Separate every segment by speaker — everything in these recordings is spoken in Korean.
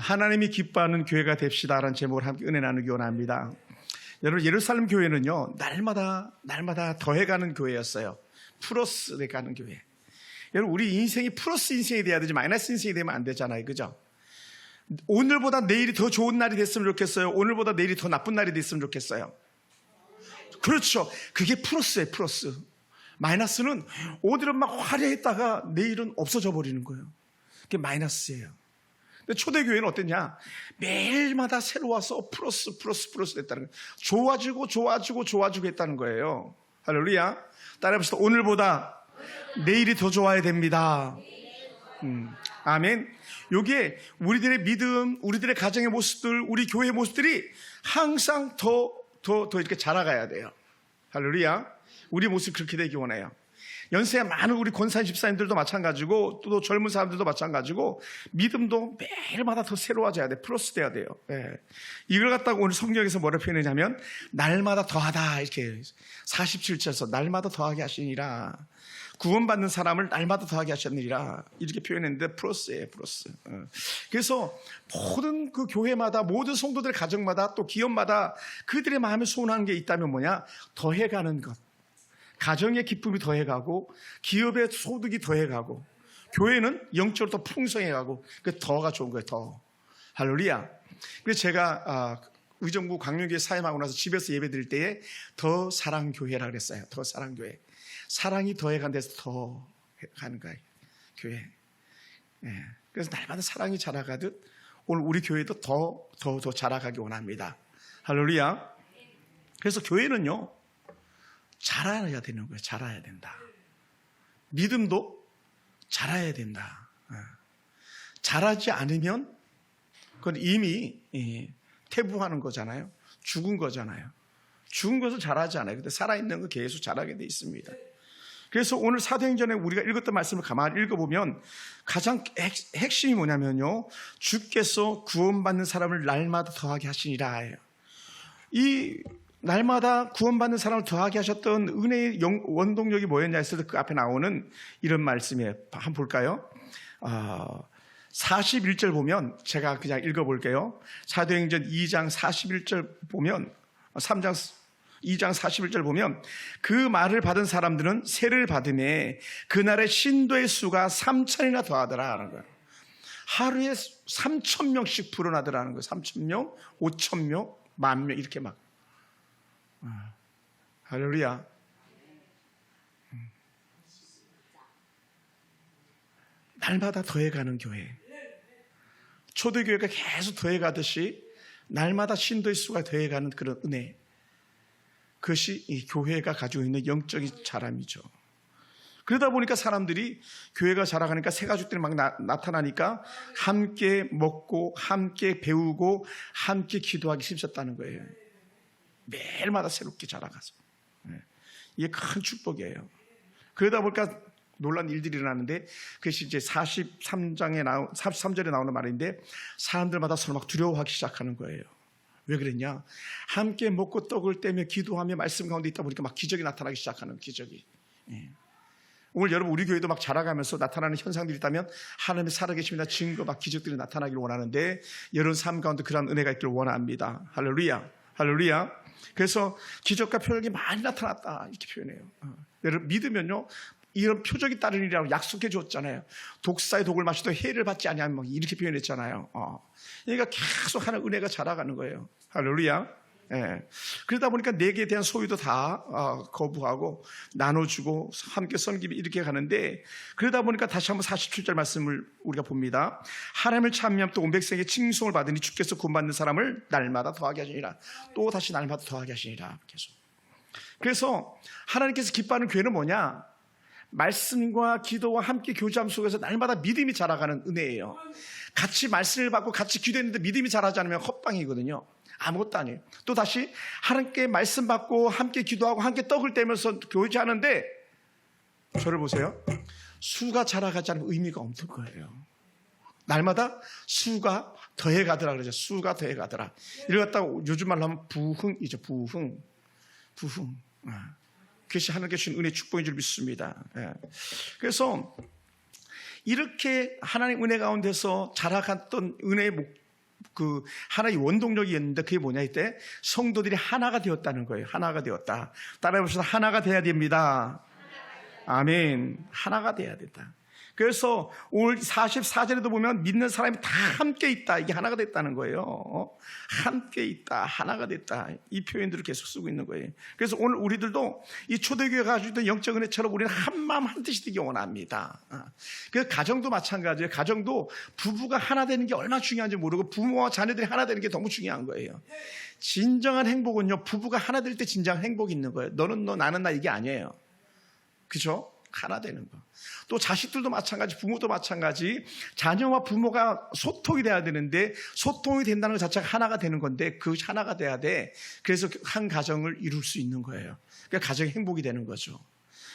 Speaker 1: 하나님이 기뻐하는 교회가 됩시다라는 제목으로 함께 은혜 나누기 원합니다. 여러분, 예루살렘 교회는요, 날마다 더해가는 교회였어요. 플러스 돼가는 교회. 여러분, 우리 인생이 플러스 인생이 돼야 되지 마이너스 인생이 되면 안 되잖아요. 그죠? 오늘보다 내일이 더 좋은 날이 됐으면 좋겠어요. 오늘보다 내일이 더 나쁜 날이 됐으면 좋겠어요. 그렇죠. 그게 플러스예요. 플러스. 마이너스는 오늘은 막 화려했다가 내일은 없어져 버리는 거예요. 그게 마이너스예요. 근데 초대교회는 어땠냐? 매일마다 새로 와서 플러스 됐다는 거예요. 좋아지고 했다는 거예요. 할렐루야. 따라해봅시다. 오늘보다 내일이 더 좋아야 됩니다. 아멘. 요게 우리들의 믿음, 우리들의 가정의 모습들, 우리 교회의 모습들이 항상 더 이렇게 자라가야 돼요. 할렐루야. 우리 모습이 그렇게 되기 원해요. 연세가 많은 우리 권사님 집사님들도 마찬가지고 또 젊은 사람들도 마찬가지고 믿음도 매일마다 더 새로워져야 돼. 플러스 돼야 돼요. 네. 이걸 갖다가 오늘 성경에서 뭐라 표현하냐면 날마다 더하다 이렇게 47절에서 날마다 더하게 하시니라. 구원받는 사람을 날마다 더하게 하셨느니라 이렇게 표현했는데 플러스예요. 플러스. 그래서 모든 그 교회마다 모든 성도들의 가정마다 또 기업마다 그들의 마음에 소원하는 게 있다면 뭐냐? 더해가는 것. 가정의 기쁨이 더해가고 기업의 소득이 더해가고 교회는 영적으로 더 풍성해가고 그 더가 좋은 거예요. 더. 할렐루야. 그래서 제가 의정부 광명교회 사임하고 나서 집에서 예배 드릴 때에 더 사랑교회라 그랬어요. 더 사랑교회. 사랑이 더해간 데서 더 가는 거예요. 교회. 예. 그래서 날마다 사랑이 자라가듯 오늘 우리 교회도 더 자라가기 원합니다. 할렐루야. 그래서 교회는요, 자라야 되는 거예요. 자라야 된다. 믿음도 자라야 된다. 자라지 않으면 그건 이미 퇴보하는 거잖아요. 죽은 거잖아요. 죽은 것을 자라지 않아요. 근데 살아있는 거 계속 자라게 돼 있습니다. 그래서 오늘 사도행전에 우리가 읽었던 말씀을 가만히 읽어보면 가장 핵심이 뭐냐면요, 주께서 구원받는 사람을 날마다 더하게 하시니라. 이 날마다 구원받는 사람을 더하게 하셨던 은혜의 원동력이 뭐였냐 했을 때 그 앞에 나오는 이런 말씀이에요. 한번 볼까요? 41절 보면 제가 그냥 읽어볼게요. 사도행전 2장 41절 보면 2장 41절 보면 그 말을 받은 사람들은 세를 받음에 그날의 신도의 수가 3,000이나 더하더라 하는 거예요. 하루에 3,000명씩 불어나더라는 거예요. 3,000명, 5,000명, 10,000명 이렇게 막. 할렐루야. 날마다 더해가는 교회. 초대교회가 계속 더해가듯이 날마다 신도의 수가 더해가는 그런 은혜. 그것이 이 교회가 가지고 있는 영적인 자람이죠. 그러다 보니까 사람들이 교회가 자라가니까 새 가족들이 막 나타나니까 함께 먹고 함께 배우고 함께 기도하기 힘썼다는 거예요. 매일마다 새롭게 자라가서. 이게 큰 축복이에요. 그러다 보니까 놀란 일들이 일어나는데 그것이 이제 43절에 나오는 말인데 사람들마다 서로 막 두려워하기 시작하는 거예요. 왜 그랬냐? 함께 먹고 떡을 떼며 기도하며 말씀 가운데 있다 보니까 막 기적이 나타나기 시작하는 기적이. 오늘 여러분 우리 교회도 막 자라가면서 나타나는 현상들이 있다면 하나님의 살아계심이나 증거 막 기적들이 나타나기를 원하는데 여러분 삶 가운데 그런 은혜가 있기를 원합니다. 할렐루야. 할렐루야. 그래서 기적과 표적이 많이 나타났다 이렇게 표현해요. 여러분 믿으면요 이런 표적이 따르리라고 약속해 줬잖아요. 독사의 독을 마셔도 해를 받지 아니하면 막 이렇게 표현했잖아요. 그러니까 계속 하는 은혜가 자라가는 거예요. 할렐루야. 예. 그러다 보니까 내게 대한 소유도 다 거부하고 나눠주고 함께 섬기며 이렇게 가는데 그러다 보니까 다시 한번 47절 말씀을 우리가 봅니다. 하나님을 찬미하면 또 온 백성에게 칭송을 받으니 주께서 구원받는 사람을 날마다 더하게 하시니라. 또 다시 날마다 더하게 하시니라. 계속. 그래서 하나님께서 기뻐하는 교회는 뭐냐? 말씀과 기도와 함께 교제함 속에서 날마다 믿음이 자라가는 은혜예요. 같이 말씀을 받고 같이 기도했는데 믿음이 자라지 않으면 헛방이거든요. 아무것도 아니에요. 또 다시 하나님께 말씀 받고 함께 기도하고 함께 떡을 떼면서 교제하는데 저를 보세요. 수가 자라가지 않으면 의미가 없는 거예요. 날마다 수가 더해가더라 그러죠. 수가 더해가더라. 이걸 갖다가 요즘 말로 하면 부흥이죠. 부흥. 그것이 하나님께 주신 은혜의 축복인 줄 믿습니다. 그래서 이렇게 하나님 은혜 가운데서 자라갔던 은혜의 그 하나의 원동력이 있는데 그게 뭐냐 이때 성도들이 하나가 되었다는 거예요. 하나가 되었다. 따라해봅시다. 하나가 돼야 됩니다. 아멘. 하나가 돼야 된다. 그래서 오늘 44절에도 보면 믿는 사람이 다 함께 있다. 이게 하나가 됐다는 거예요. 함께 있다. 하나가 됐다. 이 표현들을 계속 쓰고 있는 거예요. 그래서 오늘 우리들도 이 초대교회가 가지고 있던 영적 은혜처럼 우리는 한 마음 한 뜻이 되기 원합니다. 그 가정도 마찬가지예요. 가정도 부부가 하나 되는 게 얼마나 중요한지 모르고 부모와 자녀들이 하나 되는 게 너무 중요한 거예요. 진정한 행복은요, 부부가 하나 될 때 진정한 행복이 있는 거예요. 너는 너, 나는 나 이게 아니에요. 그죠? 하나 되는 거. 또 자식들도 마찬가지, 부모도 마찬가지. 자녀와 부모가 소통이 돼야 되는데 소통이 된다는 것 자체가 하나가 되는 건데 그 하나가 돼야 돼. 그래서 한 가정을 이룰 수 있는 거예요. 그러니까 가정이 행복이 되는 거죠.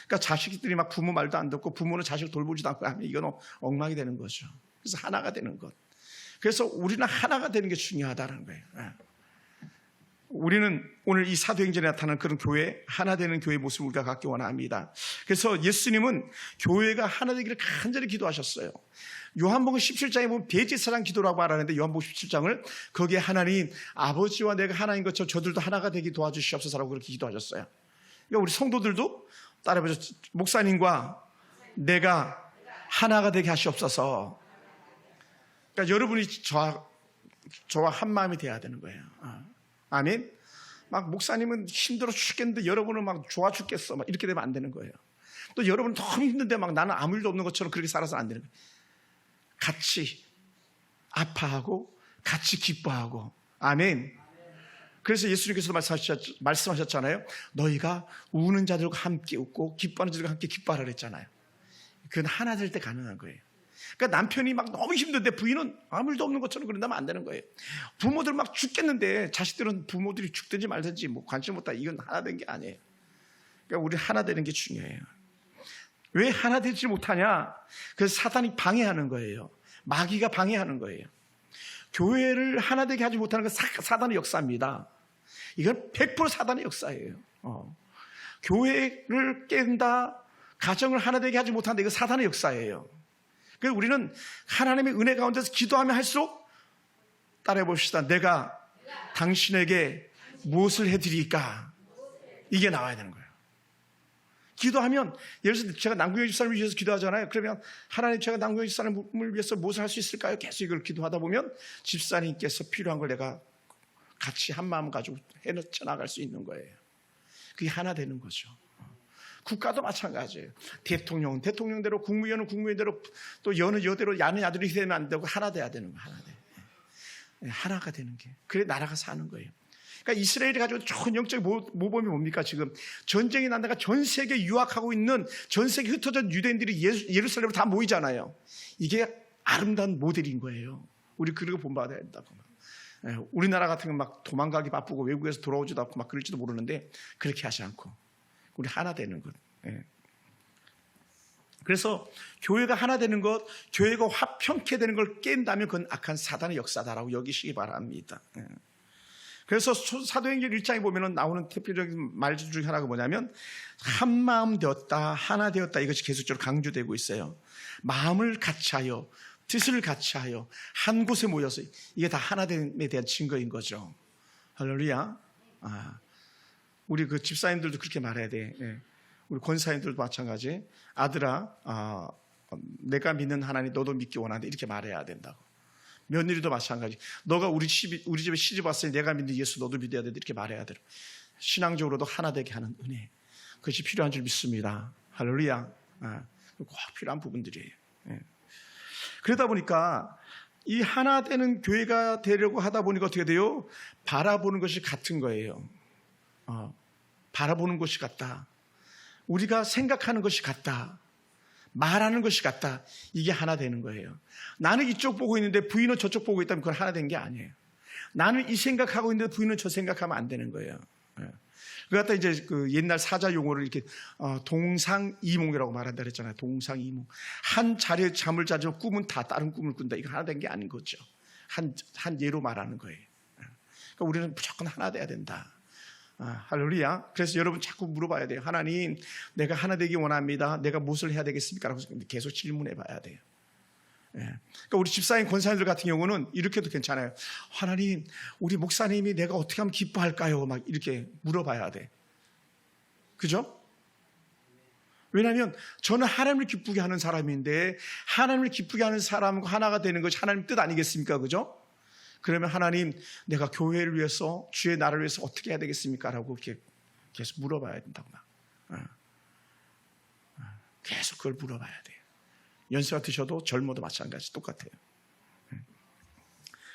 Speaker 1: 그러니까 자식들이 막 부모 말도 안 듣고 부모는 자식을 돌보지도 않고 하면 이건 엉망이 되는 거죠. 그래서 하나가 되는 것. 그래서 우리는 하나가 되는 게 중요하다는 거예요. 우리는 오늘 이 사도행전에 나타나는 그런 교회, 하나 되는 교회의 모습을 우리가 갖기 원합니다. 그래서 예수님은 교회가 하나 되기를 간절히 기도하셨어요. 요한복음 17장에 보면 대제사장 기도라고 말하는데 요한복음 17장을 거기에 하나님 아버지와 내가 하나인 것처럼 저들도 하나가 되게 도와주시옵소서라고 그렇게 기도하셨어요. 그러니까 우리 성도들도 따라해보죠. 목사님과 내가 하나가 되게 하시옵소서. 그러니까 여러분이 저와 한 마음이 돼야 되는 거예요. 아멘. 막 목사님은 힘들어 죽겠는데 여러분은 막 좋아 죽겠어. 막 이렇게 되면 안 되는 거예요. 또 여러분은 너무 힘든데 막 나는 아무 일도 없는 것처럼 그렇게 살아서 안 되는 거예요. 같이 아파하고 같이 기뻐하고. 아멘. 그래서 예수님께서 말씀하셨잖아요. 너희가 우는 자들과 함께 웃고 기뻐하는 자들과 함께 기뻐하라 그랬잖아요. 그건 하나 될 때 가능한 거예요. 그러니까 남편이 막 너무 힘든데 부인은 아무 일도 없는 것처럼 그런다면 안 되는 거예요. 부모들 막 죽겠는데 자식들은 부모들이 죽든지 말든지 뭐 관심 못다. 이건 하나 된 게 아니에요. 그러니까 우리 하나 되는 게 중요해요. 왜 하나 되지 못하냐? 그래서 사단이 방해하는 거예요. 마귀가 방해하는 거예요. 교회를 하나 되게 하지 못하는 건 사단의 역사입니다. 이건 100% 사단의 역사예요. 교회를 깬다, 가정을 하나 되게 하지 못한다. 이건 사단의 역사예요. 그래서 우리는 하나님의 은혜 가운데서 기도하면 할수록 따라해 봅시다. 내가 당신에게 무엇을 해드릴까? 이게 나와야 되는 거예요. 기도하면 예를 들어서 제가 남궁영 집사님을 위해서 기도하잖아요. 그러면 하나님 제가 남궁영 집사님을 위해서 무엇을 할 수 있을까요? 계속 이걸 기도하다 보면 집사님께서 필요한 걸 내가 같이 한 마음 가지고 해놓쳐 나갈 수 있는 거예요. 그게 하나 되는 거죠. 국가도 마찬가지예요. 대통령은 대통령대로, 국무위원은 국무위원대로, 또 여는 여대로, 야는 야대로 되면 안 되고 하나 돼야 되는 거예요. 하나 돼. 하나가 되는 게. 그래 나라가 사는 거예요. 그러니까 이스라엘이 가지고 좋은 영적 모범이 뭡니까? 지금 전쟁이 난다가 전 세계 유학하고 있는 전 세계 흩어진 유대인들이 예루살렘으로 다 모이잖아요. 이게 아름다운 모델인 거예요. 우리 그런 거 본받아야 된다고. 우리나라 같은 건 막 도망가기 바쁘고 외국에서 돌아오지도 않고 막 그럴지도 모르는데 그렇게 하지 않고 우리 하나 되는 것. 그래서 교회가 하나 되는 것, 교회가 화평케 되는 걸 깬다면 그건 악한 사단의 역사다라고 여기시기 바랍니다. 그래서 사도행전 1장에 보면 나오는 대표적인 말 중에 하나가 뭐냐면 한 마음 되었다, 하나 되었다. 이것이 계속적으로 강조되고 있어요. 마음을 같이하여, 뜻을 같이하여 한 곳에 모여서 이게 다 하나됨에 대한 증거인 거죠. 할렐루야. 우리 그 집사님들도 그렇게 말해야 돼. 우리 권사님들도 마찬가지. 아들아, 내가 믿는 하나님 너도 믿기 원하는데 이렇게 말해야 된다고. 며느리도 마찬가지. 너가 우리 집에 시집 왔으니 내가 믿는 예수 너도 믿어야 된다 이렇게 말해야 돼. 신앙적으로도 하나 되게 하는 은혜. 그것이 필요한 줄 믿습니다. 할렐루야. 꼭 필요한 부분들이에요. 그러다 보니까 이 하나 되는 교회가 되려고 하다 보니까 어떻게 돼요? 바라보는 것이 같은 거예요. 바라보는 것이 같다. 우리가 생각하는 것이 같다. 말하는 것이 같다. 이게 하나 되는 거예요. 나는 이쪽 보고 있는데 부인은 저쪽 보고 있다면 그건 하나 된 게 아니에요. 나는 이 생각하고 있는데 부인은 저 생각하면 안 되는 거예요. 그 갖다 이제 그 옛날 사자 용어를 이렇게 동상이몽이라고 말한다 그랬잖아요. 동상이몽. 한 자리에 잠을 자지만 꿈은 다 다른 꿈을 꾼다. 이거 하나 된 게 아닌 거죠. 한 예로 말하는 거예요. 그러니까 우리는 무조건 하나 돼야 된다. 할렐루야. 그래서 여러분 자꾸 물어봐야 돼요. 하나님, 내가 하나 되기 원합니다. 내가 무엇을 해야 되겠습니까? 라고 계속 질문해 봐야 돼요. 예. 그러니까 우리 집사님, 권사님들 같은 경우는 이렇게도 괜찮아요. 하나님, 우리 목사님이 내가 어떻게 하면 기뻐할까요? 막 이렇게 물어봐야 돼. 그죠? 왜냐하면 저는 하나님을 기쁘게 하는 사람인데 하나님을 기쁘게 하는 사람과 하나가 되는 것이 하나님 뜻 아니겠습니까? 그죠? 그러면 하나님, 내가 교회를 위해서, 주의 나라를 위해서 어떻게 해야 되겠습니까? 라고 이렇게 계속 물어봐야 된다고. 계속 그걸 물어봐야 돼요. 연세가 드셔도 젊어도 마찬가지 똑같아요.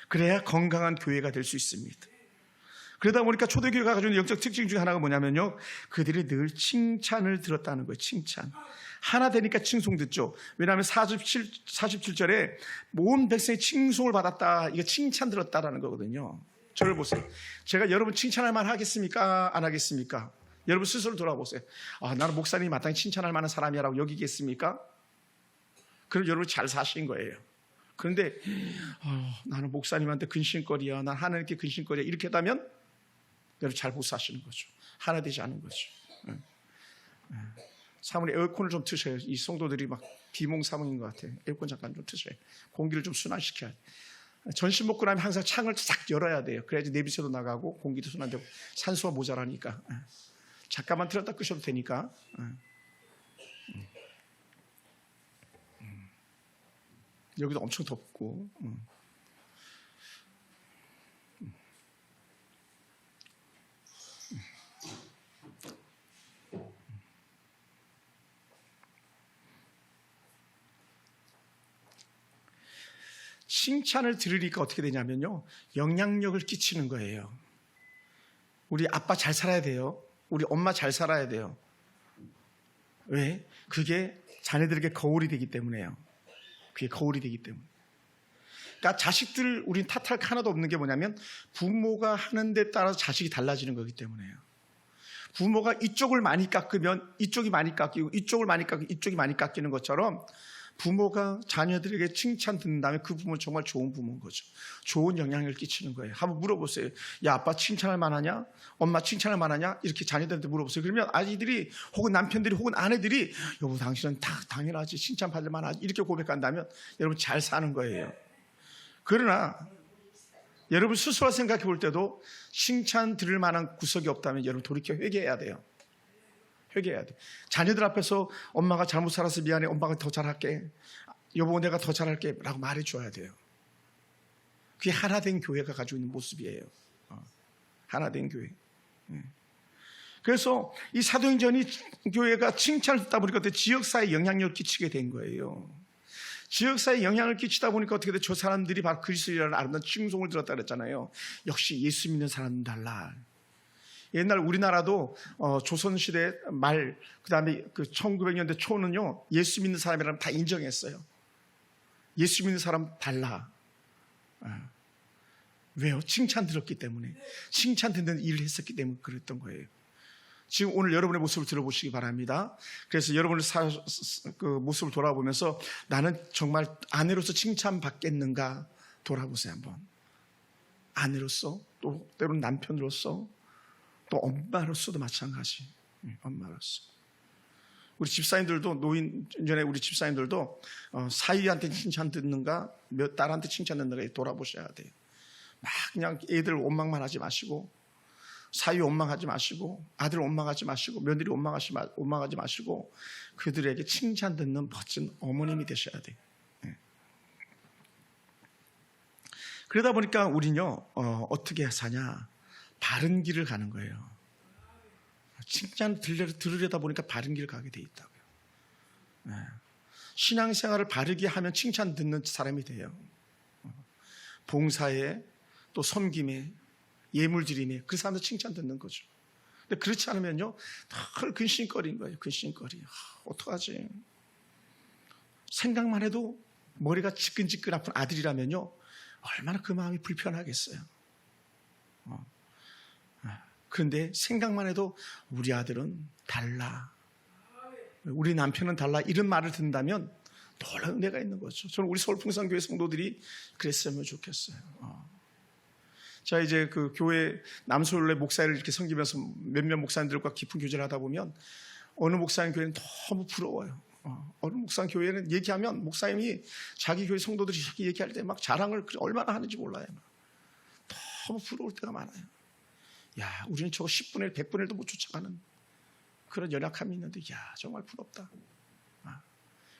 Speaker 1: 그래야 건강한 교회가 될 수 있습니다. 그러다 보니까 초대교회가 가지고 있는 영적 특징 중에 하나가 뭐냐면요, 그들이 늘 칭찬을 들었다는 거예요. 칭찬. 하나 되니까 칭송 듣죠. 왜냐하면 47절에 온 백성이 칭송을 받았다, 이게 칭찬 들었다라는 거거든요. 저를 보세요. 제가 여러분 칭찬할 만 하겠습니까? 안 하겠습니까? 여러분 스스로 돌아보세요. 나는 목사님이 마땅히 칭찬할 만한 사람이라고 여기겠습니까? 그럼 여러분 잘 사신 거예요. 그런데 나는 목사님한테 근심거리야, 난 하나님께 근심거리야, 이렇게 하다면 여러분 잘 못 사시는 거죠. 하나 되지 않은 거죠. 사모님 에어컨을 좀 트셔요. 이 성도들이 막 비몽사몽인 것 같아요. 에어컨 잠깐 좀 트셔요. 공기를 좀 순환시켜야 돼요. 전신 먹고 나면 항상 창을 싹 열어야 돼요. 그래야지 내비새도 나가고 공기도 순환되고 산소가 모자라니까. 잠깐만 틀었다 끄셔도 되니까. 여기도 엄청 덥고. 칭찬을 들으니까 어떻게 되냐면요, 영향력을 끼치는 거예요. 우리 아빠 잘 살아야 돼요. 우리 엄마 잘 살아야 돼요. 왜? 그게 자녀들에게 거울이 되기 때문에요. 그게 거울이 되기 때문에. 그러니까 자식들, 우린 탓할 게 하나도 없는 게 뭐냐면 부모가 하는 데 따라서 자식이 달라지는 거기 때문에요. 부모가 이쪽을 많이 깎으면 이쪽이 많이 깎이고, 이쪽을 많이 깎으면 이쪽이 많이 깎이는 것처럼 부모가 자녀들에게 칭찬 듣는다면 그 부모는 정말 좋은 부모인 거죠. 좋은 영향을 끼치는 거예요. 한번 물어보세요. 야, 아빠 칭찬할 만하냐? 엄마 칭찬할 만하냐? 이렇게 자녀들한테 물어보세요. 그러면 아이들이 혹은 남편들이 혹은 아내들이 여보, 당신은 다 당연하지, 칭찬받을 만하지, 이렇게 고백한다면 여러분 잘 사는 거예요. 그러나 여러분 스스로 생각해 볼 때도 칭찬 들을 만한 구석이 없다면 여러분 돌이켜 회개해야 돼요. 회개해야 돼. 자녀들 앞에서 엄마가 잘못 살아서 미안해, 엄마가 더 잘할게, 여보 내가 더 잘할게 라고 말해줘야 돼요. 그게 하나된 교회가 가지고 있는 모습이에요. 하나된 교회. 그래서 이 사도행전이 교회가 칭찬을 듣다 보니까 지역사회에 영향력을 끼치게 된 거예요. 지역사회에 영향을 끼치다 보니까 어떻게 돼? 저 사람들이 바로 그리스도라는 아름다운 칭송을 들었다 그랬잖아요. 역시 예수 믿는 사람은 달라. 옛날 우리나라도 조선시대 말, 그 다음에 그 1900년대 초는요, 예수 믿는 사람이라면 다 인정했어요. 예수 믿는 사람 달라. 왜요? 칭찬 들었기 때문에. 칭찬 듣는 일을 했었기 때문에 그랬던 거예요. 지금 오늘 여러분의 모습을 들어보시기 바랍니다. 그래서 여러분의 그 모습을 돌아보면서 나는 정말 아내로서 칭찬받겠는가 돌아보세요 한번. 아내로서, 또 때로는 남편으로서, 또 엄마로서도 마찬가지. 엄마로서. 우리 집사님들도, 노인 전에 우리 집사님들도 사위한테 칭찬 듣는가, 몇 딸한테 칭찬 듣는가 돌아보셔야 돼요. 막 그냥 애들 원망만 하지 마시고, 사위 원망하지 마시고, 아들 원망하지 마시고, 며느리 원망하지 마시고, 그들에게 칭찬 듣는 멋진 어머님이 되셔야 돼요. 그러다 보니까 우리는요, 어떻게 사냐? 바른 길을 가는 거예요. 칭찬 들으려다 보니까 바른 길을 가게 돼 있다고요. 신앙생활을 바르게 하면 칭찬 듣는 사람이 돼요. 봉사에, 또 섬김에, 예물드림에, 그 사람들 칭찬 듣는 거죠. 근데 그렇지 않으면요, 늘 근심거리는 거예요. 근심거리. 어떡하지? 생각만 해도 머리가 지끈지끈 아픈 아들이라면요, 얼마나 그 마음이 불편하겠어요. 그런데 생각만 해도 우리 아들은 달라, 우리 남편은 달라, 이런 말을 듣는다면 놀라운 은혜가 있는 거죠. 저는 우리 서울풍산교회 성도들이 그랬으면 좋겠어요. 자, 이제 그 교회 남서울의 목사를 이렇게 섬기면서 몇몇 목사님들과 깊은 교제를 하다 보면 어느 목사님 교회는 너무 부러워요. 어느 묵상 교회는 얘기하면 목사님이 자기 교회 성도들이 얘기할 때 막 자랑을 얼마나 하는지 몰라요. 너무 부러울 때가 많아요. 야, 우리는 저거 10분의 1, 100분의 1도 못 쫓아가는 그런 연약함이 있는데, 야, 정말 부럽다.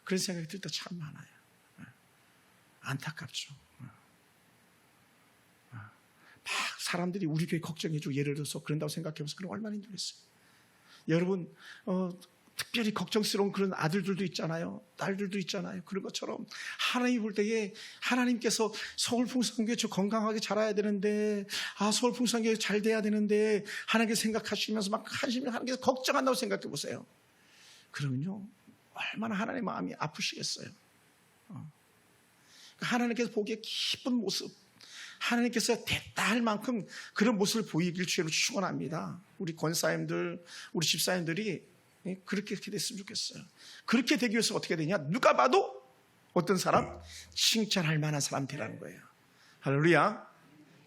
Speaker 1: 그런 생각이 들 때 참 많아요. 안타깝죠. 막 사람들이 우리 교회 걱정해주고 예를 들어서 그런다고 생각해보면서 그럼 얼마나 힘들겠어요. 여러분, 특별히 걱정스러운 그런 아들들도 있잖아요. 딸들도 있잖아요. 그런 것처럼 하나님 볼 때에 하나님께서 서울풍성교회 저 건강하게 자라야 되는데, 서울풍성교회 잘 돼야 되는데 하나님께 생각하시면서 막 하나님께서 걱정한다고 생각해 보세요. 그러면요, 얼마나 하나님의 마음이 아프시겠어요. 하나님께서 보기에 기쁜 모습, 하나님께서 됐다 할 만큼 그런 모습을 보이길 주로 축원합니다. 우리 권사님들, 우리 집사님들이 그렇게 됐으면 좋겠어요. 그렇게 되기 위해서 어떻게 되냐? 누가 봐도 어떤 사람? 칭찬할 만한 사람 되라는 거예요. 할렐루야.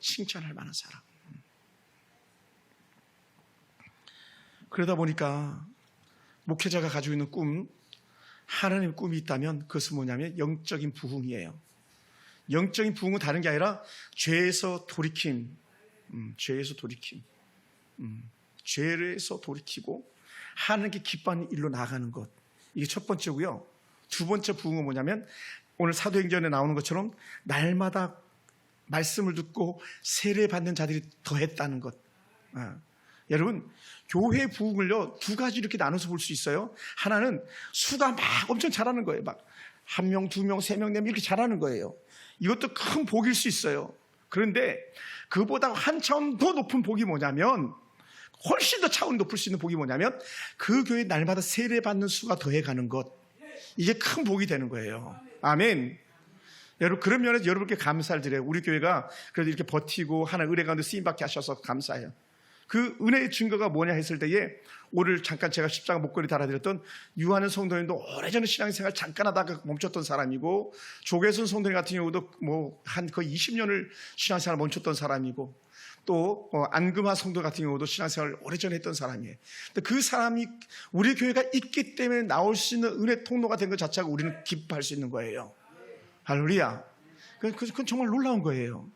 Speaker 1: 칭찬할 만한 사람. 그러다 보니까 목회자가 가지고 있는 꿈, 하나님의 꿈이 있다면 그것은 뭐냐면 영적인 부흥이에요. 영적인 부흥은 다른 게 아니라 죄에서 돌이킴, 죄에서 돌이키고 하나님께 기뻐하는 일로 나아가는 것. 이게 첫 번째고요. 두 번째 부흥은 뭐냐면 오늘 사도행전에 나오는 것처럼 날마다 말씀을 듣고 세례받는 자들이 더했다는 것. 여러분, 교회 부흥을요, 두 가지 이렇게 나눠서 볼 수 있어요. 하나는 수가 막 엄청 자라는 거예요. 막 한 명, 두 명, 세 명, 네 명 이렇게 자라는 거예요. 이것도 큰 복일 수 있어요. 그런데 그보다 한 차원 더 높은 복이 뭐냐면, 훨씬 더 차원 높을 수 있는 복이 뭐냐면 그 교회 날마다 세례받는 수가 더해가는 것. 이게 큰 복이 되는 거예요. 아멘. 여러분, 그런 면에서 여러분께 감사를 드려요. 우리 교회가 그래도 이렇게 버티고 하나님 은혜 가운데 쓰임받게 하셔서 감사해요. 그 은혜의 증거가 뭐냐 했을 때에 오늘 잠깐 제가 십자가 목걸이 달아드렸던 유하는 성도님도 오래전에 신앙생활 잠깐 하다가 멈췄던 사람이고, 조계순 성도님 같은 경우도 뭐 한 거의 20년을 신앙생활 멈췄던 사람이고, 또 안금하 성도 같은 경우도 신앙생활을 오래전에 했던 사람이에요. 근데 그 사람이 우리 교회가 있기 때문에 나올 수 있는 은혜 통로가 된 것 자체가 우리는 기뻐할 수 있는 거예요. 할렐루야. 그건 정말 놀라운 거예요.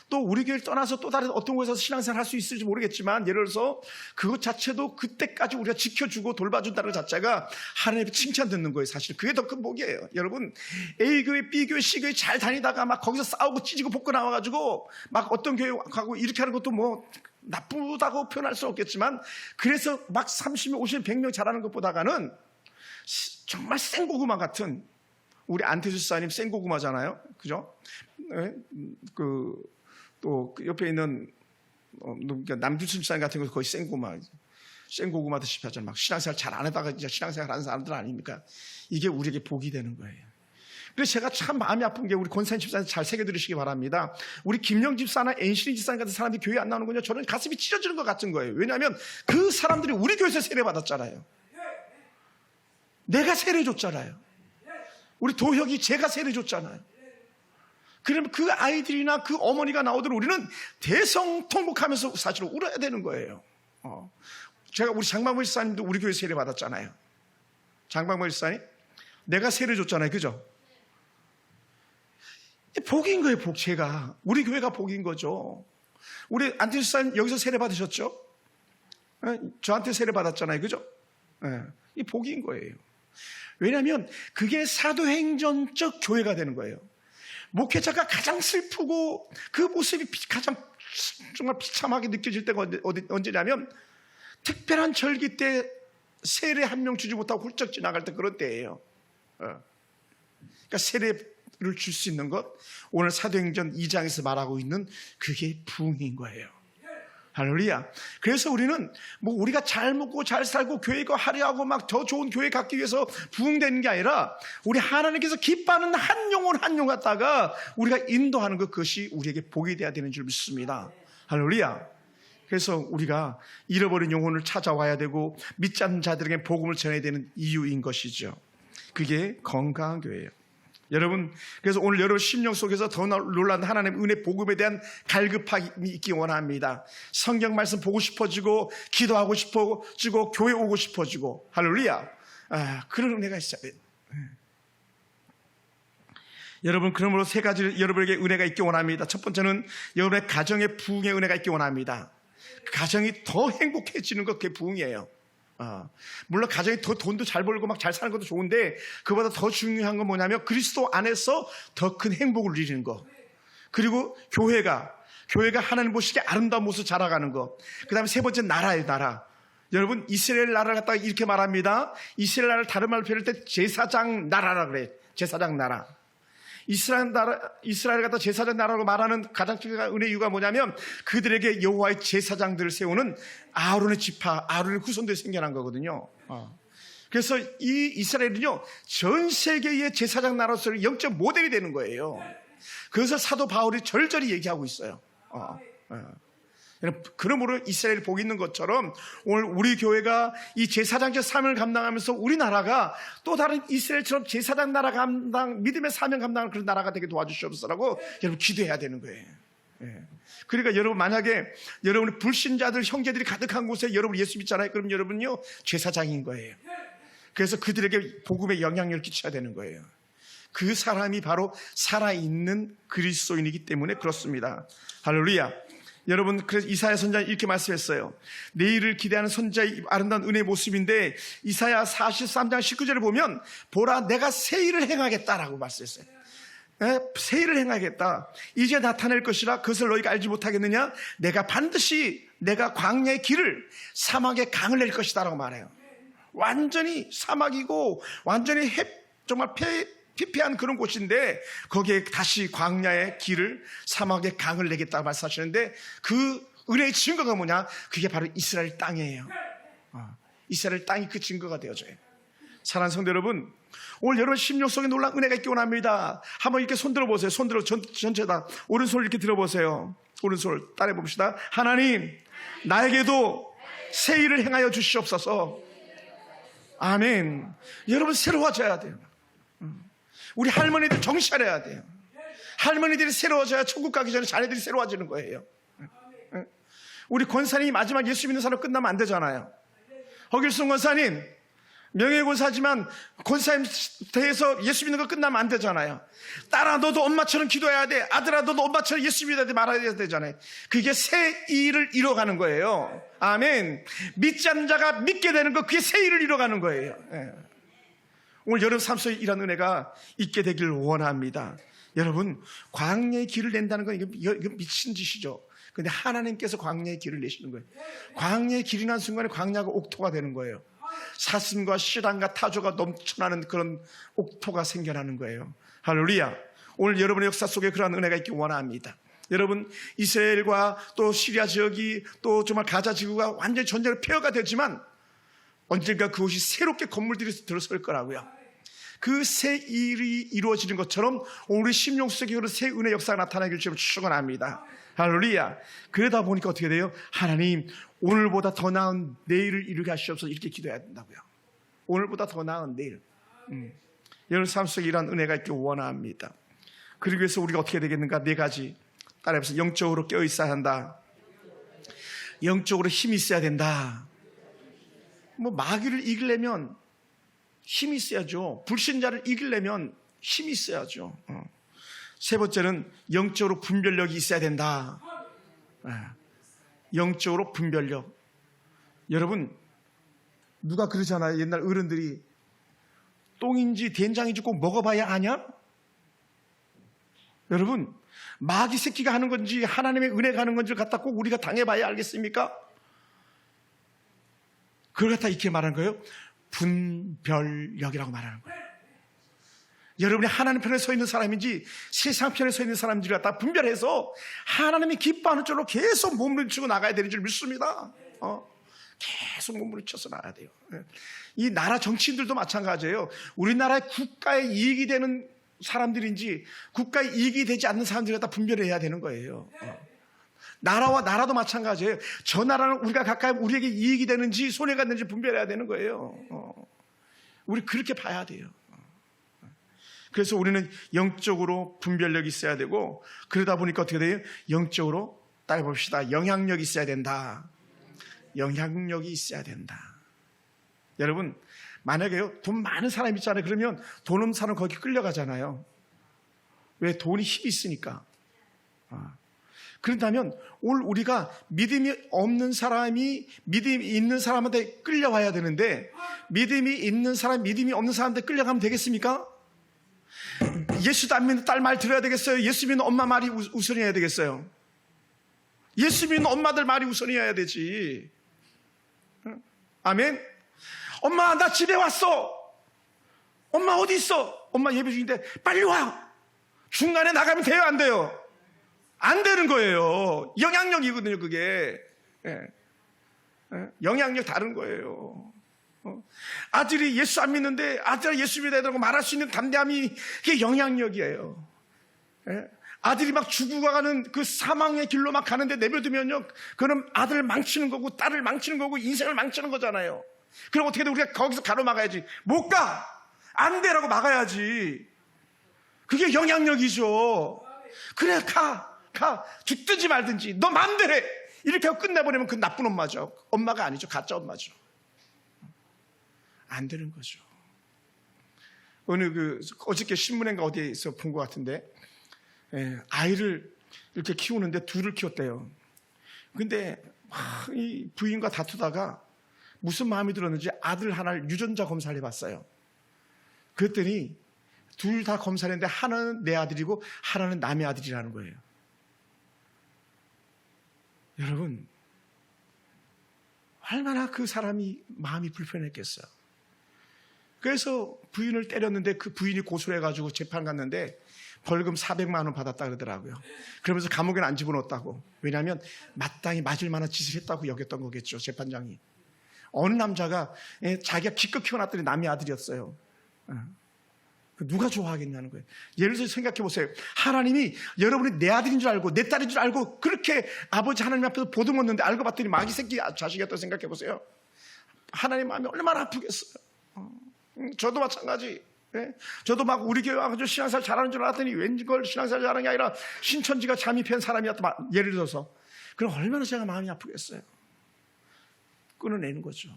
Speaker 1: 또 우리 교회를 떠나서 또 다른 어떤 곳에서 신앙생활 할 수 있을지 모르겠지만, 예를 들어서 그것 자체도 그때까지 우리가 지켜주고 돌봐준다는 것 자체가 하나님의 칭찬 듣는 거예요. 사실 그게 더 큰 복이에요. 여러분, A교회, B교회, C교회 잘 다니다가 막 거기서 싸우고 찢고 벗고 나와가지고 막 어떤 교회 가고 이렇게 하는 것도 뭐 나쁘다고 표현할 수는 없겠지만, 그래서 막 30명, 50명, 100명 잘하는 것보다는 정말 생고구마 같은, 우리 안태수사님 생고구마잖아요. 그죠? 또 옆에 있는 남규순 집사님 같은 거 거의 생고구마 듯이 하잖아요. 막 신앙생활 잘 안 하다가 이제 신앙생활 하는 사람들 아닙니까? 이게 우리에게 복이 되는 거예요. 그래서 제가 참 마음이 아픈 게 우리 권사님 집사님 잘 새겨들으시기 바랍니다. 우리 김영 집사나 엔신이 집사님 같은 사람들이 교회 안 나오는군요. 저는 가슴이 찢어지는 것 같은 거예요. 왜냐하면 그 사람들이 우리 교회에서 세례받았잖아요. 내가 세례 줬잖아요. 우리 도혁이 제가 세례 줬잖아요. 그러면 그 아이들이나 그 어머니가 나오도록 우리는 대성통곡하면서 사실은 울어야 되는 거예요. 제가 우리 장방모 집사님도 우리 교회 세례 받았잖아요. 장방모 집사님, 내가 세례 줬잖아요. 그죠? 복인 거예요. 복. 제가 우리 교회가 복인 거죠. 우리 안태 집사님 여기서 세례 받으셨죠? 저한테 세례 받았잖아요. 그죠? 이 복인 거예요. 왜냐하면 그게 사도행전적 교회가 되는 거예요. 목회자가 가장 슬프고 그 모습이 가장 정말 비참하게 느껴질 때가 언제냐면, 특별한 절기 때 세례 한 명 주지 못하고 훌쩍 지나갈 때, 그런 때예요. 그러니까 세례를 줄 수 있는 것, 오늘 사도행전 2장에서 말하고 있는 그게 부흥인 거예요. 할렐루야. 그래서 우리는 뭐 우리가 잘 먹고 잘 살고 교회가 화려하고 막 더 좋은 교회 갖기 위해서 부흥되는 게 아니라, 우리 하나님께서 기뻐하는 한 영혼 한 영혼 갖다가 우리가 인도하는 것, 그것이 우리에게 복이 되어야 되는 줄 믿습니다. 할렐루야. 그래서 우리가 잃어버린 영혼을 찾아와야 되고 믿지 않는 자들에게 복음을 전해야 되는 이유인 것이죠. 그게 건강한 교회예요. 여러분, 그래서 오늘 여러분 심령 속에서 더 놀라운 하나님의 은혜 복음에 대한 갈급함이 있기 원합니다. 성경 말씀 보고 싶어지고, 기도하고 싶어지고, 교회 오고 싶어지고. 할렐루야. 그런 은혜가 있어요. 여러분, 그러므로 세 가지 여러분에게 은혜가 있기 원합니다. 첫 번째는 여러분의 가정의 부흥의 은혜가 있기 원합니다. 가정이 더 행복해지는 것, 그게 부흥이에요. 물론 가정이 더 돈도 잘 벌고 막 잘 사는 것도 좋은데, 그보다 더 중요한 건 뭐냐면 그리스도 안에서 더 큰 행복을 누리는 것. 그리고 교회가 하나님 보시기에 아름다운 모습 자라가는 것. 그 다음에 세 번째, 나라예요. 나라. 여러분, 이스라엘 나라를 갖다가 이렇게 말합니다. 이스라엘 나라를 다른 말로 표현할 때 제사장 나라라 그래. 제사장 나라. 이스라엘 갖다 제사장 나라로 말하는 가장 중요한 은혜의 이유가 뭐냐면 그들에게 여호와의 제사장들을 세우는 아론의 지파, 아론의 후손들이 생겨난 거거든요. 그래서 이 이스라엘은요, 전 세계의 제사장 나라로서 영적 모델이 되는 거예요. 그래서 사도 바울이 절절히 얘기하고 있어요. 그러므로 이스라엘 복이 있는 것처럼 오늘 우리 교회가 이 제사장적 사명을 감당하면서 우리나라가 또 다른 이스라엘처럼 제사장 나라 감당, 믿음의 사명 감당하는 그런 나라가 되게 도와주시옵소서라고 여러분 기도해야 되는 거예요. 그러니까 여러분, 만약에 여러분의 불신자들 형제들이 가득한 곳에 여러분 예수 믿잖아요. 그럼 여러분요 제사장인 거예요. 그래서 그들에게 복음의 영향력을 끼쳐야 되는 거예요. 그 사람이 바로 살아있는 그리스도인이기 때문에 그렇습니다. 할렐루야. 여러분, 그래서 이사야 선지자는 이렇게 말씀했어요. 내일을 기대하는 선지자의 아름다운 은혜의 모습인데, 이사야 43장 19절을 보면 보라, 내가 새 일을 행하겠다라고 말씀했어요. 새 일을 행하겠다. 이제 나타낼 것이라 그것을 너희가 알지 못하겠느냐? 내가 반드시 내가 광야의 길을 사막의 강을 낼 것이다 라고 말해요. 완전히 사막이고 완전히 정말 피폐한 그런 곳인데 거기에 다시 광야의 길을, 사막의 강을 내겠다고 말씀하시는데, 그 은혜의 증거가 뭐냐? 그게 바로 이스라엘 땅이에요. 이스라엘 땅이 그 증거가 되어져요. 사랑하는 성도 여러분, 오늘 여러분 심령 속에 놀라운 은혜가 있기 원합니다. 한번 이렇게 손 들어보세요. 손 들어, 전체 다 오른손을 이렇게 들어보세요. 오른손을 따라해 봅시다. 하나님, 나에게도 새 일을 행하여 주시옵소서. 아멘. 여러분, 새로워져야 돼요. 우리 할머니들 정신 차려야 돼요. 할머니들이 새로워져야 천국 가기 전에 자녀들이 새로워지는 거예요. 우리 권사님이 마지막 예수 믿는 사람 끝나면 안 되잖아요. 허길순 권사님, 명예권사지만 권사님 대해서 예수 믿는 거 끝나면 안 되잖아요. 딸아, 너도 엄마처럼 기도해야 돼. 아들아, 너도 엄마처럼 예수 믿어야 돼. 말아야 되잖아요. 그게 새 일을 이뤄가는 거예요. 아멘. 믿지 않는 자가 믿게 되는 거, 그게 새 일을 이뤄가는 거예요. 오늘 여러분 삶 속에 이런 은혜가 있게 되길 원합니다. 여러분, 광야의 길을 낸다는 건 이거 미친 짓이죠. 근데 하나님께서 광야의 길을 내시는 거예요. 광야의 길이 난 순간에 광야가 옥토가 되는 거예요. 사슴과 시랑과 타조가 넘쳐나는 그런 옥토가 생겨나는 거예요. 할렐루야. 오늘 여러분의 역사 속에 그러한 은혜가 있길 원합니다. 여러분, 이스라엘과 또 시리아 지역이 또 정말 가자 지구가 완전히 전쟁으로 폐허가 되지만 언젠가 그곳이 새롭게 건물들이 들어설 거라고요. 그 새 일이 이루어지는 것처럼 우리 심령 속에 그런 새 은혜 역사가 나타나길 주로 축원합니다. 할렐루야. 그러다 보니까 어떻게 돼요? 하나님, 오늘보다 더 나은 내일을 이루게 하시옵소서, 이렇게 기도해야 된다고요. 오늘보다 더 나은 내일. 여러분 삶 속에 이러한 은혜가 있길 원합니다. 그러기 위해서 우리가 어떻게 되겠는가? 네 가지 따라해서 영적으로 깨어 있어야 한다. 영적으로 힘이 있어야 된다. 마귀를 이기려면 힘이 있어야죠. 불신자를 이기려면 힘이 있어야죠. 세 번째는 영적으로 분별력이 있어야 된다. 영적으로 분별력. 여러분, 누가 그러잖아요. 옛날 어른들이 똥인지 된장인지 꼭 먹어봐야 아냐? 여러분, 마귀 새끼가 하는 건지 하나님의 은혜가 하는 건지를 갖다 꼭 우리가 당해봐야 알겠습니까? 그걸 갖다 이렇게 말하는 거예요. 분별력이라고 말하는 거예요. 여러분이 하나님 편에 서 있는 사람인지 세상 편에 서 있는 사람인지를 갖다 분별해서 하나님이 기뻐하는 쪽으로 계속 몸부림치고 나가야 되는 줄 믿습니다. 계속 몸부림쳐서 나가야 돼요. 이 나라 정치인들도 마찬가지예요. 우리나라의 국가에 이익이 되는 사람들인지 국가에 이익이 되지 않는 사람들을 갖다 분별해야 되는 거예요. 나라와 나라도 마찬가지예요. 저 나라는 우리가 가까이 우리에게 이익이 되는지 손해가 되는지 분별해야 되는 거예요. 우리 그렇게 봐야 돼요. 그래서 우리는 영적으로 분별력이 있어야 되고, 그러다 보니까 어떻게 돼요? 영적으로 따라봅시다. 영향력이 있어야 된다. 영향력이 있어야 된다. 여러분, 만약에요, 돈 많은 사람 있잖아요. 그러면 돈 없는 사람 거기 끌려가잖아요. 왜? 돈이 힘이 있으니까. 그렇다면 오늘 우리가 믿음이 없는 사람이 믿음이 있는 사람한테 끌려와야 되는데, 믿음이 있는 사람, 믿음이 없는 사람한테 끌려가면 되겠습니까? 예수도 안 믿는 딸 말 들어야 되겠어요? 예수 믿는 엄마 말이 우선이어야 되겠어요? 예수 믿는 엄마들 말이 우선이어야 되지. 아멘? 엄마, 나 집에 왔어. 엄마 어디 있어? 엄마 예배 중인데 빨리 와. 중간에 나가면 돼요, 안 돼요? 안 되는 거예요. 영향력이거든요, 그게. 영향력 다른 거예요. 아들이 예수 안 믿는데 아들 예수 믿어야 되고 말할 수 있는 담대함이, 그게 영향력이에요. 아들이 막 죽어가는 그 사망의 길로 막 가는데 내버려두면요, 그럼 아들을 망치는 거고 딸을 망치는 거고 인생을 망치는 거잖아요. 그럼 어떻게든 우리가 거기서 가로막아야지. 못 가! 안 돼라고 막아야지. 그게 영향력이죠. 그래, 가. 죽든지 말든지 너 마음대로 해. 이렇게 하고 끝내버리면 그 나쁜 엄마죠. 엄마가 아니죠. 가짜 엄마죠. 안 되는 거죠. 어저께 신문인가 어디에서 본 것 같은데, 아이를 이렇게 키우는데 둘을 키웠대요. 근데 이 부인과 다투다가 무슨 마음이 들었는지 아들 하나를 유전자 검사를 해봤어요. 그랬더니 둘 다 검사를 했는데 하나는 내 아들이고 하나는 남의 아들이라는 거예요. 여러분, 얼마나 그 사람이 마음이 불편했겠어요. 그래서 부인을 때렸는데 그 부인이 고소를 해가지고 재판 갔는데 벌금 400만 원 받았다 그러더라고요. 그러면서 감옥에는 안 집어넣었다고. 왜냐하면 마땅히 맞을 만한 짓을 했다고 여겼던 거겠죠, 재판장이. 어느 남자가 자기가 기껏 키워놨더니 남의 아들이었어요. 누가 좋아하겠냐는 거예요. 예를 들어서 생각해 보세요. 하나님이 여러분이 내 아들인 줄 알고 내 딸인 줄 알고 그렇게 아버지 하나님 앞에서 보듬었는데 알고 봤더니 마귀 새끼 자식이었다고 생각해 보세요. 하나님 마음이 얼마나 아프겠어요. 저도 마찬가지. 저도 막 우리 교회 와가지고 신앙생활 잘하는 줄 알았더니 왠걸 신앙생활 잘하는 게 아니라 신천지가 잠입한 사람이었다, 예를 들어서. 그럼 얼마나 제가 마음이 아프겠어요. 끊어내는 거죠.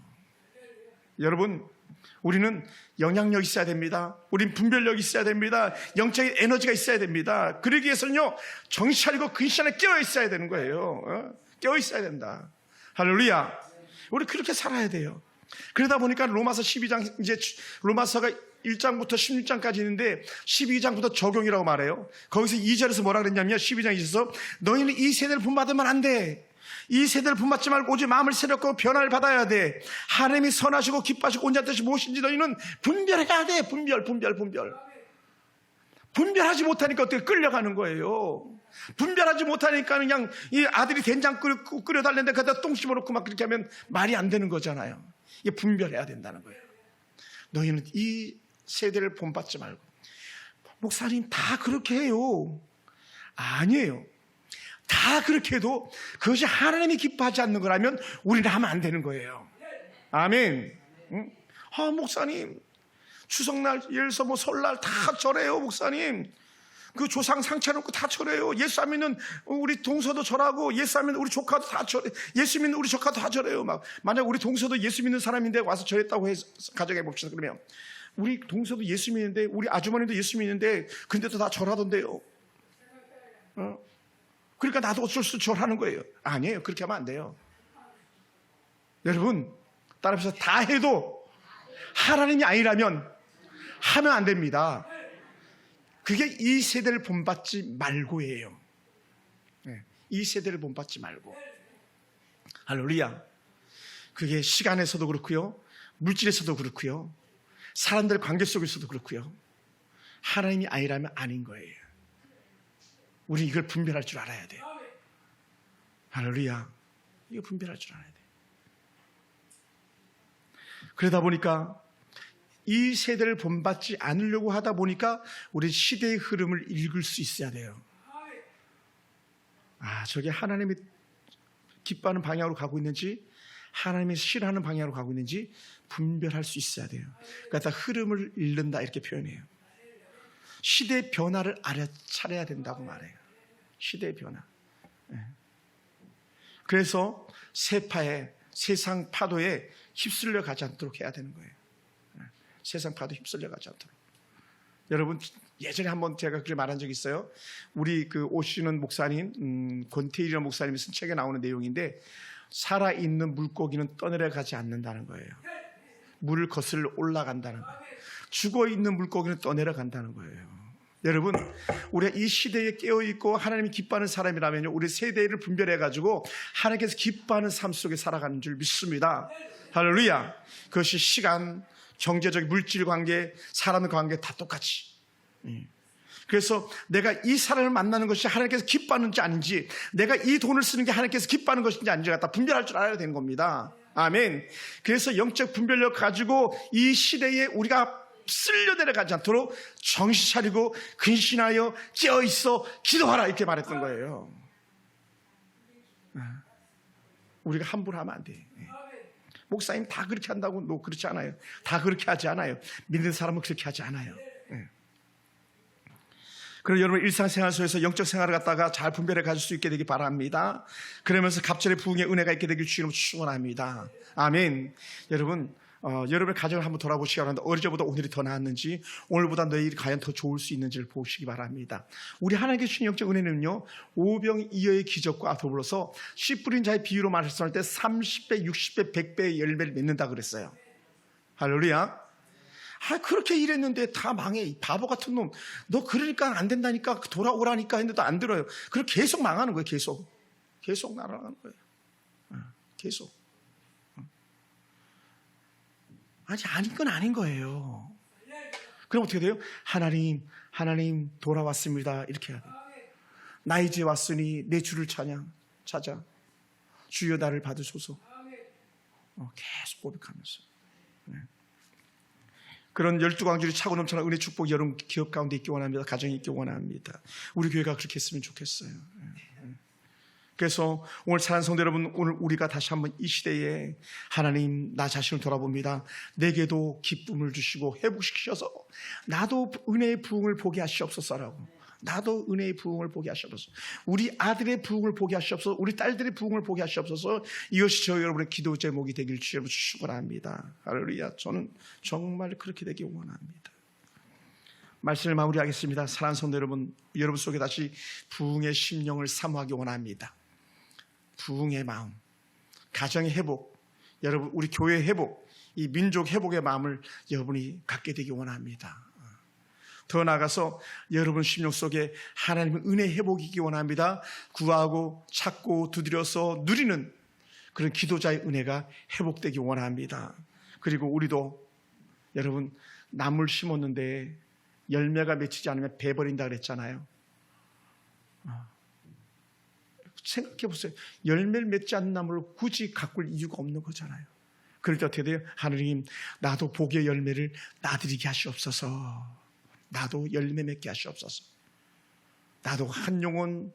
Speaker 1: 여러분, 우리는 영향력이 있어야 됩니다. 우린 분별력이 있어야 됩니다. 영적인 에너지가 있어야 됩니다. 그러기 위해서는요, 정신 차리고 근시 안에 깨어 있어야 되는 거예요. 깨어 있어야 된다. 할렐루야. 우리 그렇게 살아야 돼요. 그러다 보니까 로마서 12장, 이제 로마서가 1장부터 16장까지 있는데 12장부터 적용이라고 말해요. 거기서 2절에서 뭐라 그랬냐면 12장 2절에서 너희는 이 세대를 본받으면 안 돼. 이 세대를 본받지 말고 오직 마음을 새롭고 변화를 받아야 돼. 하나님이 선하시고 기뻐하시고 온전한 뜻이 무엇인지 너희는 분별해야 돼. 분별. 분별하지 못하니까 어떻게 끌려가는 거예요. 분별하지 못하니까 그냥 이 아들이 된장 끓여달랬는데 거기다 똥 씹어놓고 막 그렇게 하면 말이 안 되는 거잖아요. 이게 분별해야 된다는 거예요. 너희는 이 세대를 본받지 말고. 목사님 다 그렇게 해요. 아니에요. 다 그렇게 해도 그것이 하나님이 기뻐하지 않는 거라면 우리는 하면 안 되는 거예요. 아멘. 목사님 추석날, 예를 들어서 설날 다 절해요. 목사님 그 조상 상처 놓고 다 절해요. 예수 안 믿는 우리 동서도 절하고 예수 안 믿는 우리 조카도 다 절해. 예수 믿는 우리 조카도 다 절해요. 만약 우리 동서도 예수 믿는 사람인데 와서 절했다고 해서 가정해 봅시다. 그러면 우리 동서도 예수 믿는데 우리 아주머니도 예수 믿는데 근데도 다 절하던데요. 그러니까 나도 어쩔 수 없이 절하는 거예요. 아니에요. 그렇게 하면 안 돼요. 여러분, 따라서 다 해도 하나님이 아니라면 하면 안 됩니다. 그게 이 세대를 본받지 말고예요. 이 세대를 본받지 말고. 할렐루야. 그게 시간에서도 그렇고요, 물질에서도 그렇고요, 사람들 관계 속에서도 그렇고요. 하나님이 아니라면 아닌 거예요. 우리 이걸 분별할 줄 알아야 돼요. 할렐루야. 이거 분별할 줄 알아야 돼요. 그러다 보니까 이 세대를 본받지 않으려고 하다 보니까 우리 시대의 흐름을 읽을 수 있어야 돼요. 저게 하나님이 기뻐하는 방향으로 가고 있는지 하나님이 싫어하는 방향으로 가고 있는지 분별할 수 있어야 돼요. 그러니까 흐름을 읽는다 이렇게 표현해요. 시대의 변화를 알아차려야 된다고 말해요. 시대의 변화. 그래서 세파에, 세상 파도에 휩쓸려 가지 않도록 해야 되는 거예요. 세상 파도 휩쓸려 가지 않도록. 여러분 예전에 한번 제가 그렇게 말한 적이 있어요. 우리 그 오시는 목사님, 권태일이라는 목사님이 쓴 책에 나오는 내용인데, 살아있는 물고기는 떠내려가지 않는다는 거예요. 물을 거슬러 올라간다는 거예요. 죽어있는 물고기는 떠내려간다는 거예요. 여러분, 우리가 이 시대에 깨어있고 하나님이 기뻐하는 사람이라면 우리 세대를 분별해가지고 하나님께서 기뻐하는 삶 속에 살아가는 줄 믿습니다. 할렐루야. 그것이 시간, 경제적, 물질 관계, 사람의 관계 다 똑같이. 그래서 내가 이 사람을 만나는 것이 하나님께서 기뻐하는지 아닌지, 내가 이 돈을 쓰는 게 하나님께서 기뻐하는 것인지 아닌지 갖다 분별할 줄 알아야 되는 겁니다. 아멘. 그래서 영적 분별력 가지고 이 시대에 우리가 쓸려 내려가지 않도록 정신 차리고 근신하여 깨어있어 기도하라, 이렇게 말했던 거예요. 우리가 함부로 하면 안 돼. 목사님 다 그렇게 한다고 그렇지 않아요. 다 그렇게 하지 않아요. 믿는 사람은 그렇게 하지 않아요. 그럼 여러분 일상생활 속에서 영적 생활을 갖다가 잘 분별해 가질 수 있게 되기 바랍니다. 그러면서 갑절의 부흥의 은혜가 있게 되길 주님으로 축원합니다. 아멘. 여러분, 여러분의 가정을 한번 돌아보시기 바랍니다. 어제보다 오늘이 더 나았는지, 오늘보다 내일이 과연 더 좋을 수 있는지를 보시기 바랍니다. 우리 하나님께 주신 영적 은혜는요, 오병이어의 기적과 더불어서 씨 뿌린 자의 비유로 말했을 때 30배, 60배, 100배의 열매를 맺는다 그랬어요. 할렐루야. 그렇게 일했는데 다 망해. 이 바보 같은 놈. 너 그러니까 안 된다니까, 돌아오라니까 했는데도 안 들어요. 그럼 계속 망하는 거예요. 계속 날아가는 거예요. 계속. 아닌 건 아닌 거예요. 그럼 어떻게 돼요? 하나님 돌아왔습니다, 이렇게 해야 돼요. 나 이제 왔으니 내 주를 찾아. 주여 나를 받으소서. 계속 고백하면서. 그런 12광줄이 차고 넘쳐난 은혜 축복 여러분 기업 가운데 있기 원합니다. 가정에 있기 원합니다. 우리 교회가 그렇게 했으면 좋겠어요. 그래서 오늘 사랑하는 성도 여러분, 오늘 우리가 다시 한번 이 시대에 하나님, 나 자신을 돌아봅니다. 내게도 기쁨을 주시고 회복시키셔서 나도 은혜의 부흥을 보게 하시옵소서라고. 나도 은혜의 부흥을 보게 하시옵소서. 우리 아들의 부흥을 보게 하시옵소서. 우리 딸들의 부흥을 보게 하시옵소서. 이것이 저 여러분의 기도 제목이 되길 주여로 축원합니다. 할렐루야. 저는 정말 그렇게 되기 원합니다. 말씀을 마무리하겠습니다. 사랑하는 성도 여러분, 여러분 속에 다시 부흥의 심령을 사모하기 원합니다. 부흥의 마음, 가정의 회복, 여러분 우리 교회의 회복, 이 민족 회복의 마음을 여러분이 갖게 되기 원합니다. 더 나아가서 여러분 심령 속에 하나님의 은혜 회복이기 원합니다. 구하고 찾고 두드려서 누리는 그런 기도자의 은혜가 회복되기 원합니다. 그리고 우리도 여러분 나물 심었는데 열매가 맺히지 않으면 베버린다 그랬잖아요. 생각해 보세요. 열매를 맺지 않는 나무를 굳이 가꿀 이유가 없는 거잖아요. 그럴 때 어떻게 돼요? 하나님, 나도 복의 열매를 나들이게 하시옵소서. 나도 열매 맺게 하시옵소서. 나도 한 영혼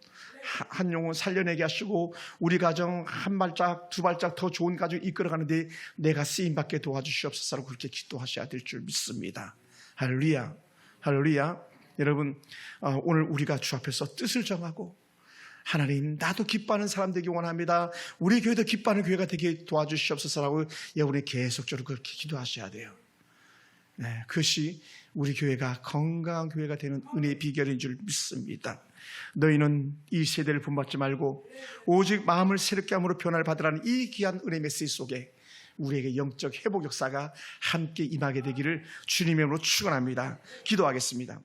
Speaker 1: 살려내게 하시고 우리 가정 한 발짝 두 발짝 더 좋은 가정 이끌어가는데 내가 쓰임받게 도와주시옵소서라고 그렇게 기도하셔야 될 줄 믿습니다. 할렐루야. 할렐루야. 여러분, 오늘 우리가 주 앞에서 뜻을 정하고 하나님, 나도 기뻐하는 사람 되기 원합니다. 우리 교회도 기뻐하는 교회가 되게 도와주시옵소서라고 여러분이 계속적으로 그렇게 기도하셔야 돼요. 네, 그것이 우리 교회가 건강한 교회가 되는 은혜의 비결인 줄 믿습니다. 너희는 이 세대를 본받지 말고 오직 마음을 새롭게 함으로 변화를 받으라는 이 귀한 은혜 메시지 속에 우리에게 영적 회복 역사가 함께 임하게 되기를 주님의 이름으로 축원합니다. 기도하겠습니다.